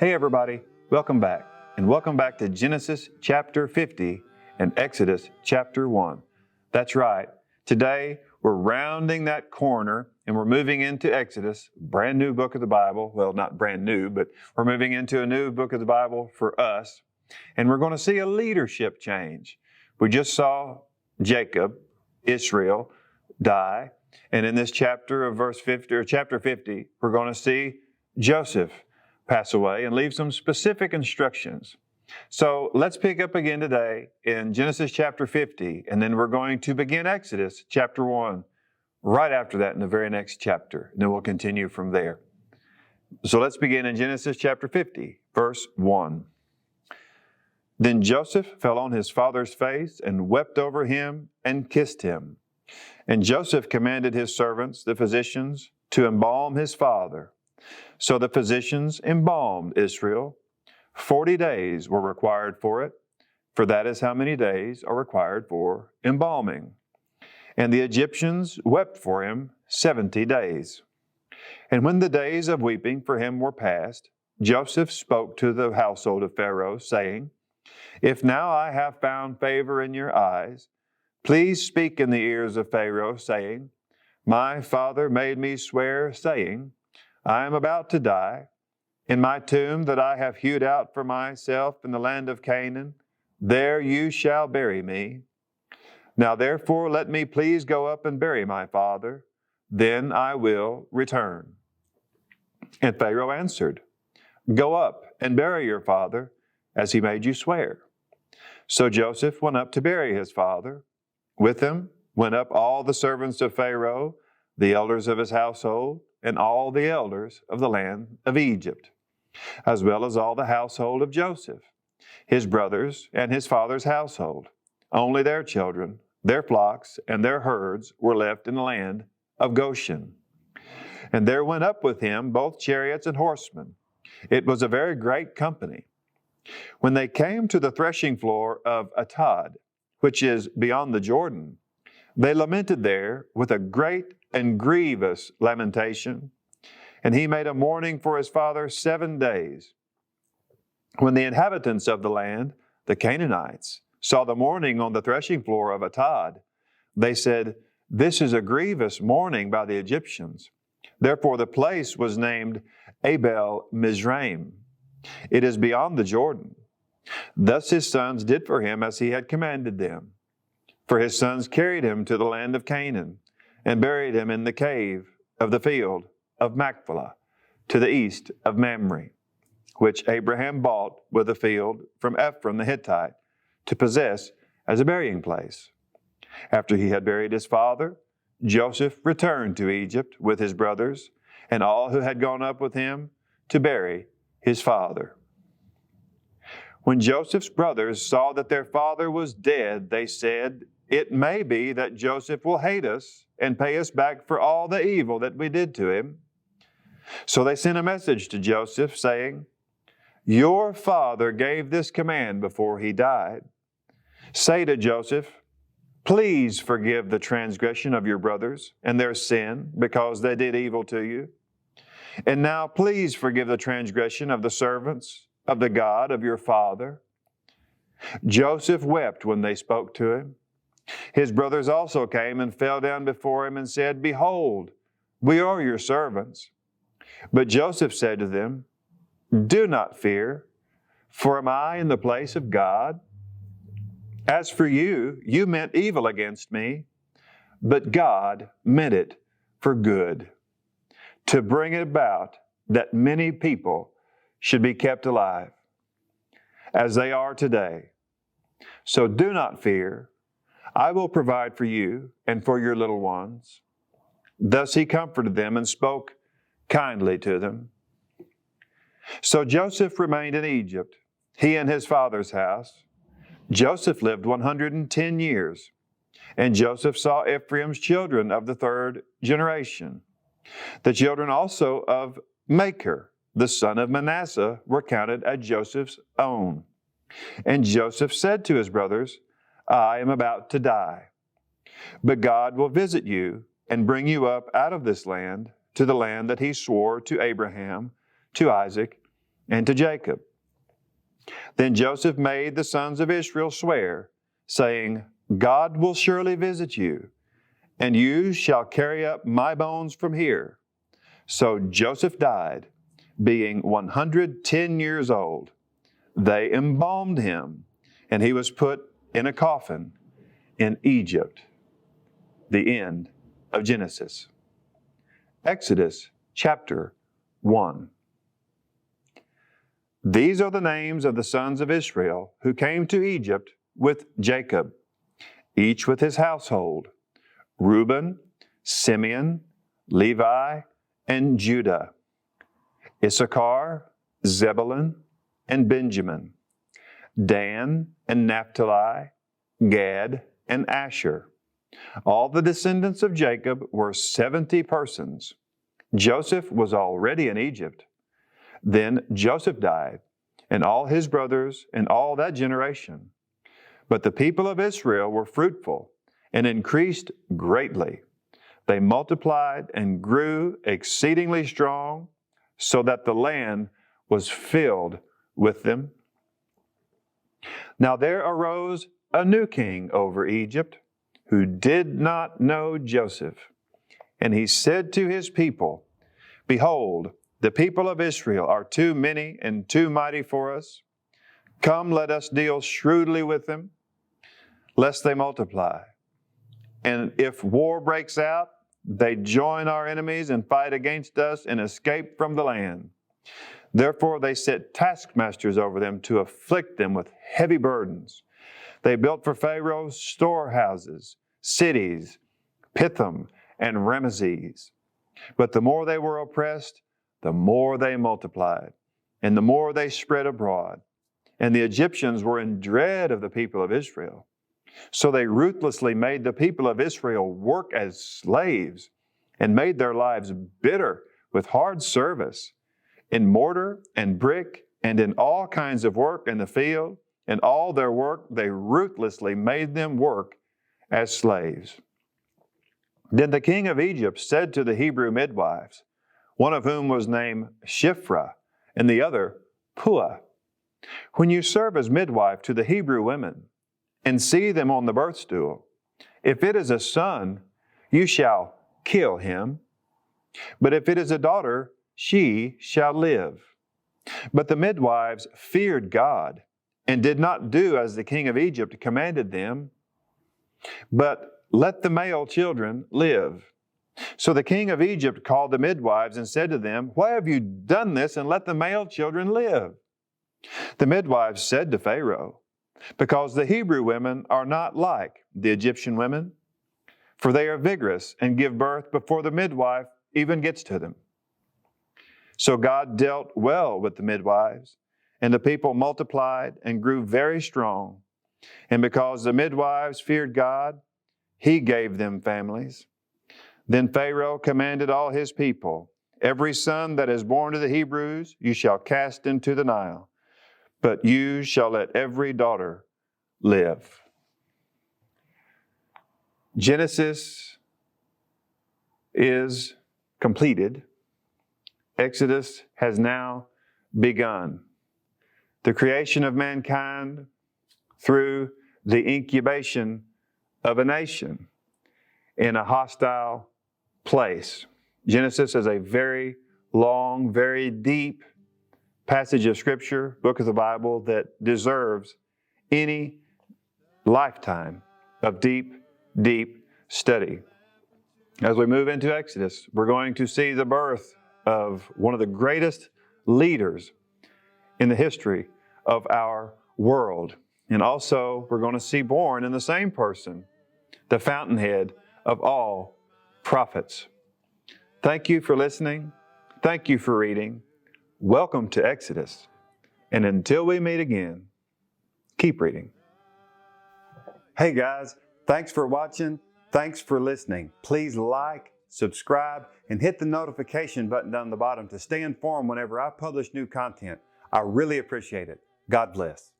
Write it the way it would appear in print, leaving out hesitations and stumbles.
Hey everybody, welcome back. And welcome back to Genesis chapter 50 and Exodus chapter 1. That's right. Today we're rounding that corner and we're moving into Exodus, brand new book of the Bible. Well, not brand new, but we're moving into a new book of the Bible for us. And we're going to see a leadership change. We just saw Jacob, Israel, die. And in this chapter of chapter 50, we're going to see Joseph pass away and leave some specific instructions. So let's pick up again today in Genesis chapter 50, and then we're going to begin Exodus chapter 1 right after that in the very next chapter. And then we'll continue from there. So let's begin in Genesis chapter 50, verse 1. Then Joseph fell on his father's face and wept over him and kissed him. And Joseph commanded his servants, the physicians, to embalm his father. So the physicians embalmed Israel. 40 days were required for it, for that is how many days are required for embalming. And the Egyptians wept for him 70 days. And when the days of weeping for him were past, Joseph spoke to the household of Pharaoh, saying, If now I have found favor in your eyes, please speak in the ears of Pharaoh, saying, My father made me swear, saying, I am about to die. In my tomb that I have hewed out for myself in the land of Canaan, there you shall bury me. Now therefore let me please go up and bury my father, then I will return. And Pharaoh answered, Go up and bury your father, as he made you swear. So Joseph went up to bury his father. With him went up all the servants of Pharaoh, the elders of his household, and all the elders of the land of Egypt, as well as all the household of Joseph, his brothers, and his father's household. Only their children, their flocks, and their herds were left in the land of Goshen. And there went up with him both chariots and horsemen. It was a very great company. When they came to the threshing floor of Atad, which is beyond the Jordan, they lamented there with a great and grievous lamentation. And he made a mourning for his father 7 days. When the inhabitants of the land, the Canaanites, saw the mourning on the threshing floor of Atad, they said, This is a grievous mourning by the Egyptians. Therefore the place was named Abel Mizraim. It is beyond the Jordan. Thus his sons did for him as he had commanded them. For his sons carried him to the land of Canaan and buried him in the cave of the field of Machpelah to the east of Mamre, which Abraham bought with a field from Ephron the Hittite to possess as a burying place. After he had buried his father, Joseph returned to Egypt with his brothers and all who had gone up with him to bury his father. When Joseph's brothers saw that their father was dead, they said, It may be that Joseph will hate us and pay us back for all the evil that we did to him. So they sent a message to Joseph saying, Your father gave this command before he died. Say to Joseph, Please forgive the transgression of your brothers and their sin because they did evil to you. And now please forgive the transgression of the servants of the God of your father. Joseph wept when they spoke to him. His brothers also came and fell down before him and said, Behold, we are your servants. But Joseph said to them, Do not fear, for am I in the place of God? As for you, you meant evil against me, but God meant it for good, to bring it about that many people should be kept alive, as they are today. So do not fear. I will provide for you and for your little ones. Thus he comforted them and spoke kindly to them. So Joseph remained in Egypt, he and his father's house. Joseph lived 110 years, and Joseph saw Ephraim's children of the third generation. The children also of Machir, the son of Manasseh, were counted as Joseph's own. And Joseph said to his brothers, I am about to die, but God will visit you and bring you up out of this land to the land that he swore to Abraham, to Isaac, and to Jacob. Then Joseph made the sons of Israel swear, saying, God will surely visit you, and you shall carry up my bones from here. So Joseph died, being 110 years old. They embalmed him, and he was put in a coffin in Egypt. The end of Genesis. Exodus chapter 1. These are the names of the sons of Israel who came to Egypt with Jacob, each with his household: Reuben, Simeon, Levi, and Judah; Issachar, Zebulun, and Benjamin; Dan and Naphtali, Gad and Asher. All the descendants of Jacob were 70 persons. Joseph was already in Egypt. Then Joseph died, and all his brothers and all that generation. But the people of Israel were fruitful and increased greatly. They multiplied and grew exceedingly strong, so that the land was filled with them. Now there arose a new king over Egypt, who did not know Joseph. And he said to his people, Behold, the people of Israel are too many and too mighty for us. Come, let us deal shrewdly with them, lest they multiply. And if war breaks out, they join our enemies and fight against us and escape from the land. Therefore they set taskmasters over them to afflict them with heavy burdens. They built for Pharaoh storehouses, cities, Pithom and Ramesses. But the more they were oppressed, the more they multiplied, and the more they spread abroad. And the Egyptians were in dread of the people of Israel. So they ruthlessly made the people of Israel work as slaves and made their lives bitter with hard service in mortar and brick and in all kinds of work in the field. In all their work, they ruthlessly made them work as slaves. Then the king of Egypt said to the Hebrew midwives, one of whom was named Shiphrah, and the other Puah, When you serve as midwife to the Hebrew women, and see them on the birth stool, if it is a son, you shall kill him. But if it is a daughter, she shall live. But the midwives feared God, and did not do as the king of Egypt commanded them, but let the male children live. So the king of Egypt called the midwives and said to them, Why have you done this, and let the male children live? The midwives said to Pharaoh, Because the Hebrew women are not like the Egyptian women, for they are vigorous and give birth before the midwife even gets to them. So God dealt well with the midwives, and the people multiplied and grew very strong. And because the midwives feared God, He gave them families. Then Pharaoh commanded all his people, Every son that is born to the Hebrews you shall cast into the Nile, but you shall let every daughter live. Genesis is completed. Exodus has now begun. The creation of mankind through the incubation of a nation in a hostile place. Genesis is a very long, very deep passage of Scripture, book of the Bible, that deserves any lifetime of deep, deep study. As we move into Exodus, we're going to see the birth of one of the greatest leaders in the history of our world. And also, we're going to see born in the same person, the fountainhead of all prophets. Thank you for listening. Thank you for reading. Welcome to Exodus. And until we meet again, keep reading. Hey guys, thanks for watching. Thanks for listening. Please like, subscribe, and hit the notification button down the bottom to stay informed whenever I publish new content. I really appreciate it. God bless.